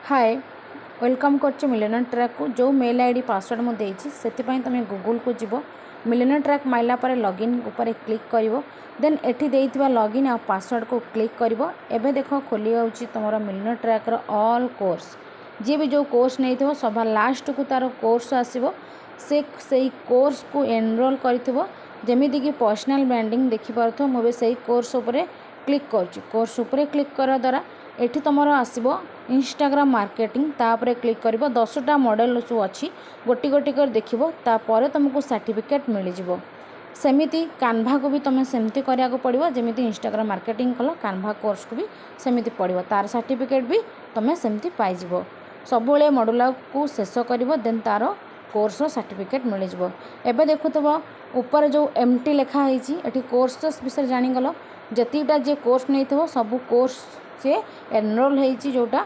Hi welcome कर millionaire track को जो मेल आईडी पासवर्ड मुझे देती से तुम गूगल को जीव मिलियनर ट्रैक मारला पर लॉगिन ऊपर क्लिक कर देन एठी देइथिबा लॉगिन आ पासवर्ड को क्लिक करिवो। एबे देखो खोली जाउची तुमरा मिलियनर ट्रैक रो ऑल कोर्स जी भी जो कोर्स नहीं थो सभा लास्ट को तार कोर्स आसीबो से कोर्स को एनरोल करिथिबो। जेमिति कि पर्सनल ब्रांडिंग देखि पारथो मोबे सही कोर्स ऊपर क्लिक करची। कोर्स ऊपर क्लिक करा द्वारा एठी तुमरो आसीबो इंस्टाग्राम मार्केटिंग तापर क्लिक कर 10टा मॉडल जो अच्छी गोटी गोटी कर देखिबो तापर तुमको सर्टिफिकेट मिल जिवो। सेमिति कान्भा को भी तुम सेमती करिया को पड़िबो जेमिति इंस्टाग्राम मार्केटिंग कल कान्भा कोर्स को भी सेमिति पड़िबो तार सर्टिफिकेट भी तुम सेमती पाई जिवो। सबुले मॉडल को शेष करिवो देन तार कोर्स सर्टिफिकेट मिल जिवो। एबे देखुथबो ऊपर जो एमटी लिखा होईची एठी कोर्सेस विषय जानी गलो जतिटा जे कोर्स नहीं थो सब कोर्स से एनरोल होईची जोटा